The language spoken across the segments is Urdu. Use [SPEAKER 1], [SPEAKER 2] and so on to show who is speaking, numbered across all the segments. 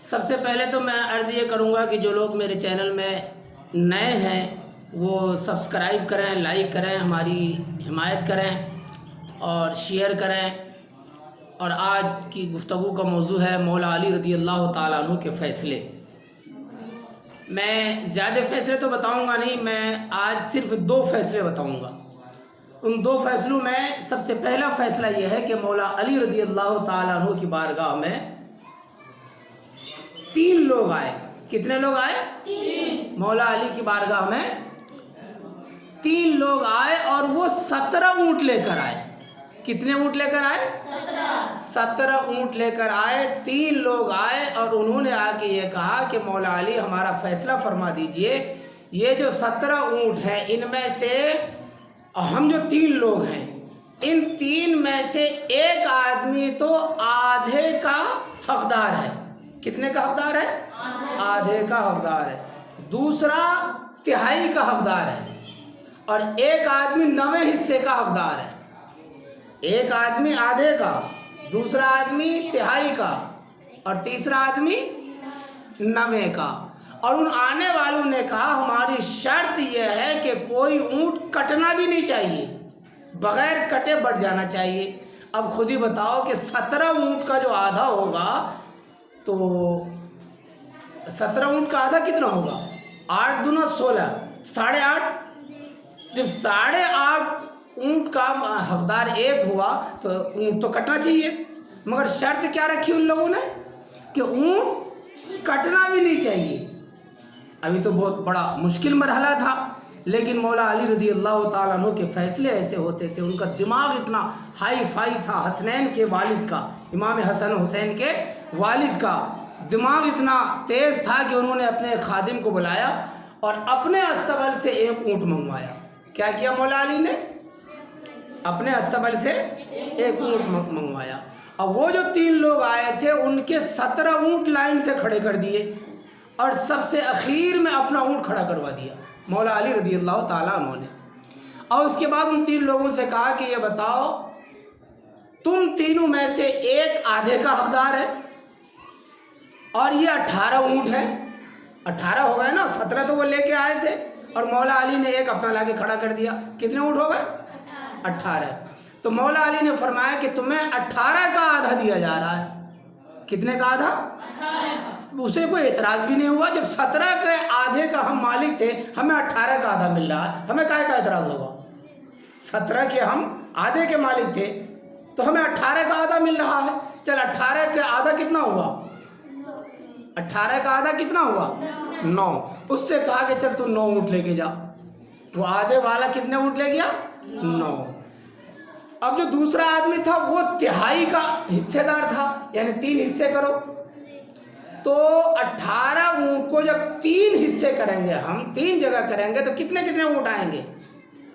[SPEAKER 1] سب سے پہلے تو میں عرض یہ کروں گا کہ جو لوگ میرے چینل میں نئے ہیں وہ سبسکرائب کریں، لائک کریں، ہماری حمایت کریں اور شیئر کریں۔ اور آج کی گفتگو کا موضوع ہے مولا علی رضی اللہ تعالیٰ عنہ کے فیصلے۔ میں زیادہ فیصلے تو بتاؤں گا نہیں، میں آج صرف 2 فیصلے بتاؤں گا۔ ان 2 فیصلوں میں سب سے پہلا فیصلہ یہ ہے کہ مولا علی رضی اللہ تعالیٰ عنہ کی بارگاہ میں 3 لوگ آئے۔ کتنے لوگ آئے؟ 3۔ مولا علی کی بارگاہ میں 3 لوگ آئے اور وہ 17 اونٹ لے کر آئے۔ کتنے اونٹ لے کر آئے؟ 17 اونٹ لے کر آئے۔ 3 لوگ آئے اور انہوں نے آ کے یہ کہا کہ مولا علی ہمارا فیصلہ فرما دیجئے، یہ جو 17 اونٹ ہیں ان میں سے ہم جو 3 لوگ ہیں ان 3 میں سے ایک آدمی تو آدھے کا حقدار ہے۔ کتنے کا حقدار ہے؟ آدھے کا حقدار ہے۔ دوسرا تہائی کا حقدار ہے اور ایک آدمی 9ویں حصے کا حقدار ہے۔ ایک آدمی آدھے کا، دوسرا آدمی تہائی کا اور تیسرا آدمی 9ویں کا۔ اور ان آنے والوں نے کہا ہماری شرط یہ ہے کہ کوئی اونٹ کٹنا بھی نہیں چاہیے، بغیر کٹے بڑھ جانا چاہیے۔ اب خود ہی بتاؤ کہ 17 اونٹ کا جو آدھا ہوگا تو 17 اونٹ کا آدھا کتنا ہوگا؟ 8 دونا 16، 8.5۔ جب 8.5 اونٹ کا حقدار ایک ہوا تو اونٹ تو کٹنا چاہیے، مگر شرط کیا رکھی ان لوگوں نے کہ اونٹ کٹنا بھی نہیں چاہیے۔ ابھی تو بہت بڑا مشکل مرحلہ تھا، لیکن مولا علی رضی اللہ تعالیٰ عنہ کے فیصلے ایسے ہوتے تھے، ان کا دماغ اتنا ہائی فائی تھا۔ حسنین کے والد کا، امام حسن حسین کے والد کا دماغ اتنا تیز تھا کہ انہوں نے اپنے خادم کو بلایا اور اپنے استبل سے 1 اونٹ منگوایا۔ کیا کیا مولا علی نے؟ اپنے استبل سے 1 اونٹ منگوایا۔ اور وہ جو 3 لوگ آئے تھے ان کے 17 اونٹ لائن سے کھڑے کر دیے اور سب سے اخیر میں اپنا اونٹ کھڑا کروا دیا مولا علی رضی اللہ تعالیٰ عنہ نے۔ اور اس کے بعد ان 3 لوگوں سے کہا کہ یہ بتاؤ تم تینوں میں سے ایک آدھے کا حقدار ہے اور یہ 18 اونٹ ہے۔ 18 ہو گئے نا، 17 تو وہ لے کے آئے تھے اور مولا علی نے 1 اپنا لا کے کھڑا کر دیا۔ کتنے اونٹ ہو گئے؟ 18۔ تو مولا علی نے فرمایا کہ تمہیں 18 کا آدھا دیا جا رہا ہے۔ کتنے کا آدھا؟ 18۔ اسے کوئی اعتراض بھی نہیں ہوا۔ جب 17 کے آدھے کا ہم مالک تھے، ہمیں 18 کا آدھا مل رہا ہے، ہمیں کائے کا اعتراض ہوگا؟ 17 کے ہم آدھے کے مالک تھے تو ہمیں 18 کا آدھا مل رہا ہے۔ چل 18 کا آدھا کتنا ہوا؟ 18 کا آدھا کتنا ہوا؟ 9۔ اس سے کہا کہ چل تو 9 اونٹ لے کے جا۔ وہ آدھے والا کتنے اونٹ لے گیا؟ 9۔ اب جو دوسرا آدمی تھا وہ تہائی کا حصے دار تھا، یعنی 3 حصے کرو تو 18 اونٹ کو جب 3 حصے کریں گے، ہم 3 جگہ کریں گے تو کتنے اونٹ آئیں گے؟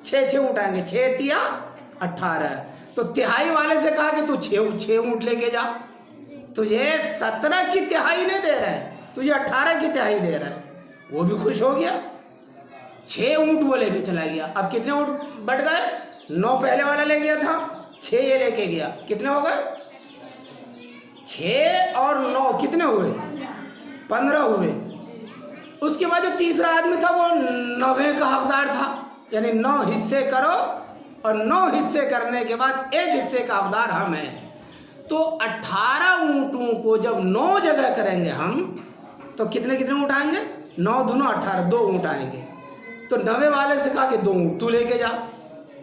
[SPEAKER 1] 6 اونٹ آئیں گے۔ 6 تیا 18۔ تو تہائی والے سے کہا کہ تو 6 اونٹ لے کے جا۔ تجھے 17 کی تہائی نہیں دے رہا ہے، تجھے 18 کی تہائی دے رہا ہے۔ وہ بھی خوش ہو گیا، 6 اونٹ وہ لے کے چلا گیا۔ اب کتنے اونٹ بڑھ گئے؟ 9 پہلے والا لے گیا تھا، 6 یہ لے کے گیا۔ کتنے ہو گئے؟ 6 اور 9 کتنے ہوئے؟ 15 ہوئے۔ اس کے بعد جو تیسرا آدمی تھا وہ 9ویں کا حقدار تھا، یعنی 9 حصے کرو اور 9 حصے کرنے کے بعد 1 حصے کا حقدار ہم ہیں۔ تو 18 اونٹوں کو جب 9 جگہ کریں گے ہم تو کتنے اونٹ آئیں گے؟ 9 دونا 18، 2 اونٹ آئیں گے۔ تو 9ویں والے سے کہا کہ 2 اونٹ تو لے کے جا۔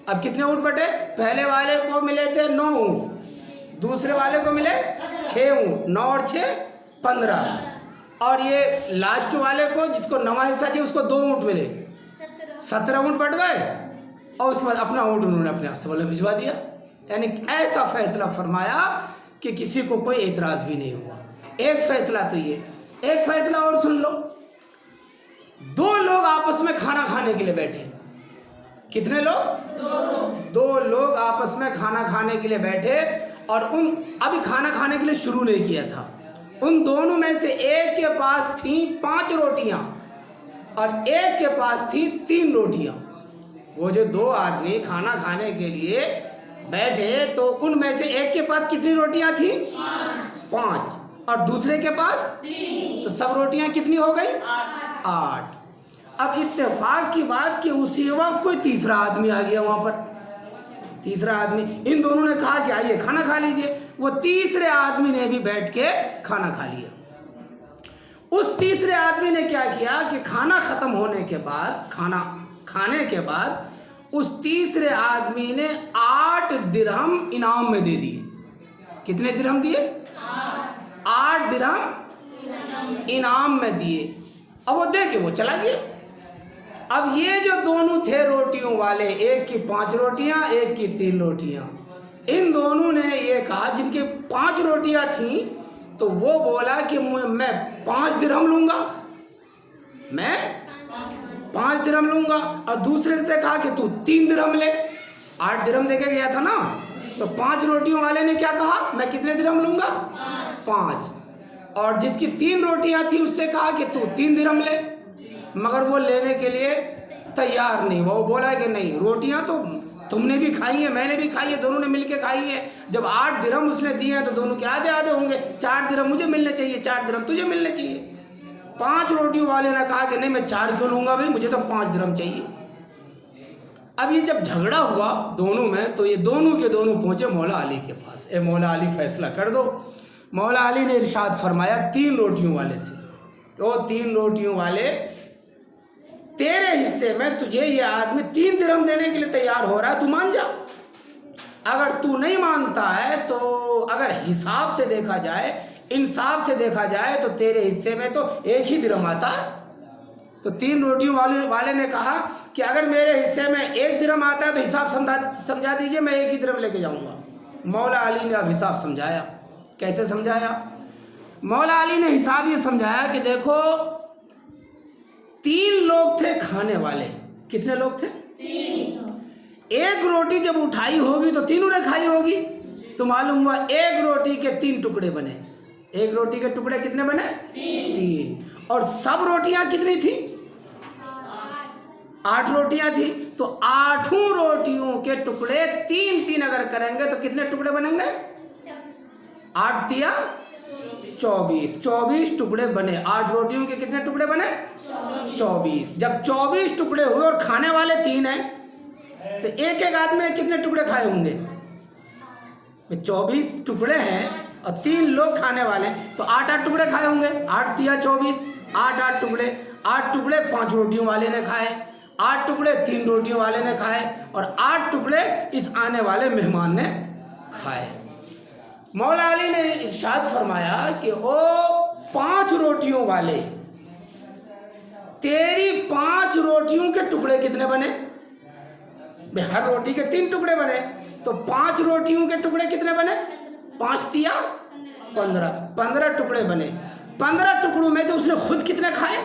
[SPEAKER 1] اب کتنے اونٹ بٹے؟ پہلے والے کو ملے تھے 9 اونٹ، دوسرے والے کو ملے 6 اونٹ۔ 9 اور 6 15۔ اور یہ لاسٹ والے کو جس کو 9واں حصہ چاہیے اس کو 2 اونٹ ملے، 17 اونٹ بٹ گئے۔ اور اس کے بعد اپنا اونٹ انہوں نے اپنے استبل میں بھجوا دیا۔ یعنی ایسا فیصلہ فرمایا کہ کسی کو کوئی اعتراض بھی نہیں ہوا۔ ایک فیصلہ تو یہ۔ ایک فیصلہ اور سن لو، 2 لوگ آپس میں کھانا کھانے کے لیے بیٹھے۔ کتنے لوگ؟ 2 لوگ آپس میں کھانا کھانے کے لیے بیٹھے اور ابھی کھانا کھانے کے لیے شروع نہیں کیا تھا۔ ان دونوں میں سے ایک کے پاس تھیں 5 روٹیاں اور ایک کے پاس تھیں 3 روٹیاں۔ وہ جو 2 آدمی کھانا کھانے کے لیے بیٹھے تو ان میں سے ایک کے پاس کتنی روٹیاں تھیں؟ 5۔ اور دوسرے کے پاس 3، تو سب روٹیاں کتنی ہو گئی؟ 8۔ اب اتفاق کی بات کہ اسی وقت کوئی تیسرا آدمی آ گیا وہاں پر، تیسرا آدمی، ان دونوں نے کہا کہ آئیے کھانا کھا لیجئے، وہ تیسرے آدمی نے بھی بیٹھ کے کھانا کھا لیا۔ اس تیسرے آدمی نے کیا کیا کہ کھانا ختم ہونے کے بعد، کھانا کھانے کے بعد اس تیسرے آدمی نے 8 درہم انعام میں دے دیے۔ کتنے درہم دیے؟ 8 درہم انعام میں دیے۔ اب وہ دے کے وہ چلا گیا۔ اب یہ جو دونوں تھے روٹیوں والے، ایک کی 5 روٹیاں، ایک کی 3 روٹیاں، ان دونوں نے یہ کہا، جن کے 5 روٹیاں تھیں تو وہ بولا کہ میں 5 درہم لوں گا، میں 5 درہم لوں گا، اور دوسرے سے کہا کہ تو 3 درہم لے۔ 8 درہم دے کے گیا تھا نا، تو 5 روٹیوں والے نے کیا کہا؟ میں کتنے درہم لوں گا؟ 5۔ اور جس کی 3 روٹیاں تھیں اس سے کہا کہ تو 3 درہم لے، مگر وہ لینے کے لیے تیار نہیں، وہ بولا کہ نہیں، روٹیاں تو تم نے بھی کھائی ہیں، میں نے بھی کھائی ہے، دونوں نے مل کے کھائی ہے، جب 8 درہم اس نے دیے ہیں تو دونوں کے آدھے آدھے ہوں گے، 4 درہم مجھے ملنے چاہیے، 4 درہم تجھے ملنے چاہیے۔ 5 روٹیوں والے نے کہا کہ نہیں، میں 4 کیوں لوں گا بھائی، مجھے تو 5 درہم چاہیے۔ اب یہ جب جھگڑا ہوا دونوں میں، تو یہ دونوں کے دونوں پہنچے مولا علی کے پاس، اے مولا علی فیصلہ کر دو۔ مولا علی نے ارشاد فرمایا 3 روٹیوں والے سے، وہ 3 روٹیوں والے، تیرے حصے میں تجھے یہ آدمی 3 درہم دینے کے لیے تیار ہو رہا ہے، تو مان جا۔ اگر تو نہیں مانتا ہے تو اگر حساب سے دیکھا جائے، انصاف سے دیکھا جائے، تو تیرے حصے میں تو 1 ہی درہم آتا ہے۔ تو 3 روٹیوں والے نے کہا کہ اگر میرے حصے میں 1 درہم آتا ہے تو حساب سمجھا دیجئے، میں 1 ہی درہم لے کے جاؤں گا۔ مولا علی نے اب حساب سمجھایا۔ کیسے سمجھایا؟ مولا علی نے حساب یہ سمجھایا کہ دیکھو، 3 لوگ تھے کھانے والے۔ کتنے لوگ تھے؟ 3۔ 1 روٹی جب اٹھائی ہوگی تو تینوں نے کھائی ہوگی، تو معلوم ہوا 1 روٹی کے 3 ٹکڑے بنے۔ 1 روٹی کے ٹکڑے کتنے بنے؟ 3۔ اور سب روٹیاں کتنی تھیں؟ 8 روٹیاں تھیں، تو 8 روٹیوں کے ٹکڑے 3 اگر کریں گے تو کتنے ٹکڑے بنیں گے؟ 8 تیا 24، 24 ٹکڑے بنے۔ 8 روٹیوں کے کتنے ٹکڑے بنے؟ 24۔ جب 24 ٹکڑے ہوئے اور کھانے والے 3 ہیں، تو ایک آدمی نے کتنے ٹکڑے کھائے ہوں گے؟ 24 ٹکڑے ہیں اور 3 لوگ کھانے والے ہیں، تو 8 ٹکڑے کھائے ہوں گے۔ 8 تیا 24، 8 ٹکڑے، 8 ٹکڑے 5 روٹیوں والے نے کھائے، 8 ٹکڑے 3 روٹیوں والے نے کھائے، اور 8 ٹکڑے اس آنے والے مہمان نے کھائے۔ مولا علی نے ارشاد فرمایا کہ او 5 روٹیوں والے، تیری 5 روٹیوں کے ٹکڑے کتنے بنے؟ ہر روٹی کے 3 ٹکڑے بنے، تو 5 روٹیوں کے ٹکڑے کتنے بنے؟ 5 تیا 15، 15 ٹکڑے بنے۔ 15 ٹکڑوں میں سے اس نے خود کتنے کھائے؟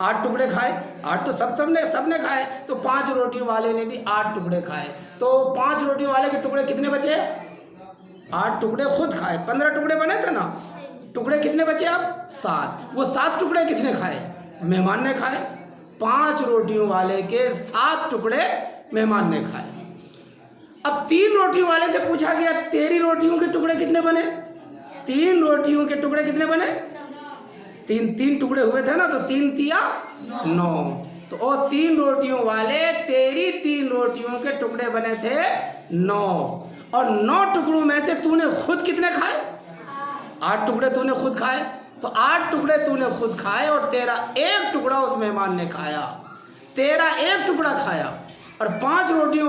[SPEAKER 1] 8 ٹکڑے کھائے۔ 8 تو سب نے کھائے، تو 5 روٹیوں والے نے بھی 8 ٹکڑے کھائے، تو 5 روٹیوں والے کے ٹکڑے کتنے بچے؟ 8 ٹکڑے خود کھائے، 15 ٹکڑے بنے تھے نا، ٹکڑے کتنے بچے اب؟ 7۔ وہ 7 ٹکڑے کس نے کھائے؟ مہمان نے کھائے۔ 5 روٹیوں والے کے 7 ٹکڑے مہمان نے کھائے۔ اب 3 روٹیوں والے سے پوچھا گیا تیری روٹیوں کے ٹکڑے کتنے بنے؟ 3 روٹیوں کے ٹکڑے کتنے بنے؟ 3 ٹکڑے ہوئے تھے نا، تو 3 تیا 9، تو او 3 روٹیوں والے، تیری 3 روٹیوں کے ٹکڑے بنے تھے 9، اور 9 ٹکڑوں میں سے تو نے خود کتنے کھائے؟ 8 ٹکڑے تو نے خود کھائے، تو 8 ٹکڑے تو نے خود کھائے، اور تیرا 1 ٹکڑا اس مہمان نے کھایا، تیرا 1 ٹکڑا کھایا، اور 5 روٹیوں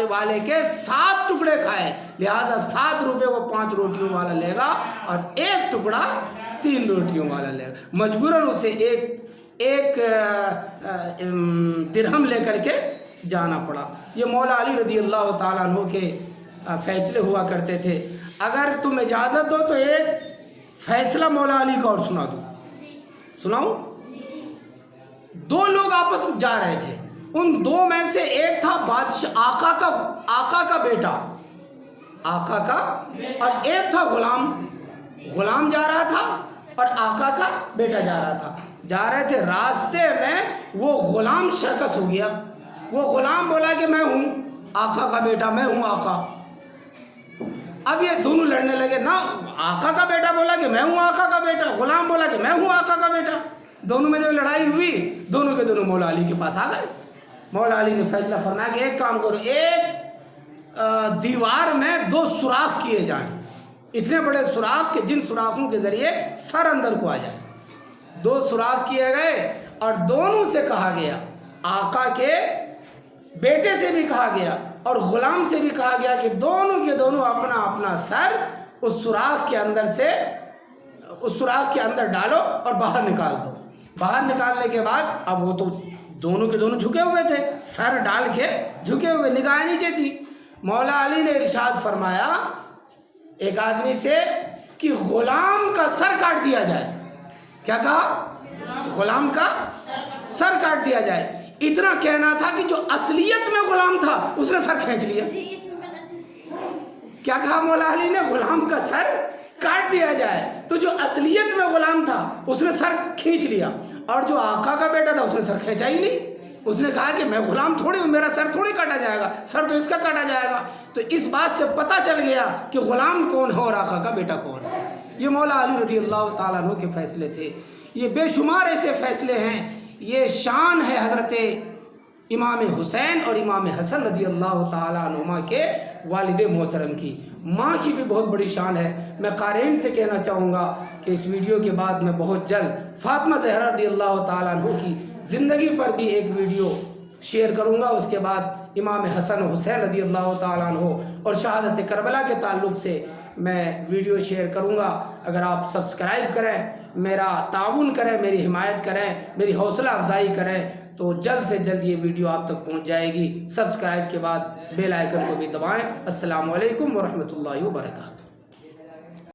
[SPEAKER 1] والے کے 7 ٹکڑے کھائے، لہٰذا 7 روپے وہ 5 روٹیوں والا لے گا، اور 1 ٹکڑا 3 روٹیوں والا لے گا۔ مجبوراً اسے ایک درہم لے کر کے جانا پڑا۔ یہ مولا علی رضی اللہ تعالیٰ عنہ کے فیصلے ہوا کرتے تھے۔ اگر تم اجازت دو تو ایک فیصلہ مولا علی کا اور سنا دوں، سناؤں؟ 2 لوگ آپس میں جا رہے تھے، ان 2 میں سے ایک تھا بادشاہ آقا کا بیٹا، آقا کا، اور ایک تھا غلام جا رہا تھا، اور آقا کا بیٹا جا رہا تھا۔ جا رہے تھے، راستے میں وہ غلام شرکس ہو گیا۔ وہ غلام بولا کہ میں ہوں آقا کا بیٹا، میں ہوں آقا۔ اب یہ دونوں لڑنے لگے نا، آقا کا بیٹا بولا کہ میں ہوں آقا کا بیٹا، غلام بولا کہ میں ہوں آقا کا بیٹا. دونوں میں جب لڑائی ہوئی دونوں کے دونوں مولا علی کے پاس آ گئے. مولا علی نے فیصلہ فرمایا کہ ایک کام کرو، ایک دیوار میں 2 سوراخ کیے جائیں، اتنے بڑے سوراخ کہ جن سوراخوں کے ذریعے سر اندر کو آ جائے. 2 سوراخ کیے گئے اور دونوں سے کہا گیا، آقا کے بیٹے سے بھی کہا گیا اور غلام سے بھی کہا گیا کہ دونوں کے دونوں اپنا اپنا سر اس سوراخ کے اندر سے اس سوراخ کے اندر ڈالو اور باہر نکال دو. باہر نکالنے کے بعد اب وہ تو دونوں کے دونوں جھکے ہوئے تھے، سر ڈال کے جھکے ہوئے، نگاہیں نیچے تھی. مولا علی نے ارشاد فرمایا ایک آدمی سے کہ غلام کا سر کاٹ دیا جائے. کیا کہا؟ غلام کا سر کاٹ دیا جائے. اتنا کہنا تھا کہ جو اصلیت میں غلام تھا اس نے سر کھینچ لیا. کیا کہا مولا علی نے؟ غلام کا سر کاٹ دیا جائے. تو جو اصلیت میں غلام تھا اس نے سر کھینچ لیا، اور جو آقا کا بیٹا تھا اس نے سر کھینچا ہی نہیں. اس نے کہا کہ میں غلام تھوڑی ہوں، میرا سر تھوڑی کاٹا جائے گا، سر تو اس کا کاٹا جائے گا. تو اس بات سے پتہ چل گیا کہ غلام کون ہے اور آقا کا بیٹا کون ہے. یہ مولا علی رضی اللہ تعالیٰ عنہ کے فیصلے تھے. یہ بے شمار ایسے فیصلے ہیں. یہ شان ہے حضرت امام حسین اور امام حسن رضی اللہ تعالیٰ عنہما کے والد محترم کی. ماں کی بھی بہت بڑی شان ہے. میں قارئین سے کہنا چاہوں گا کہ اس ویڈیو کے بعد میں بہت جلد فاطمہ زہرا رضی اللہ تعالیٰ عنہ کی زندگی پر بھی ایک ویڈیو شیئر کروں گا. اس کے بعد امام حسن حسین رضی اللہ تعالیٰ عنہ اور شہادت کربلا کے تعلق سے میں ویڈیو شیئر کروں گا. اگر آپ سبسکرائب کریں، میرا تعاون کریں، میری حمایت کریں، میری حوصلہ افزائی کریں تو جلد سے جلد یہ ویڈیو آپ تک پہنچ جائے گی. سبسکرائب کے بعد بیل آئیکن کو بھی دبائیں. السلام علیکم ورحمۃ اللہ وبرکاتہ.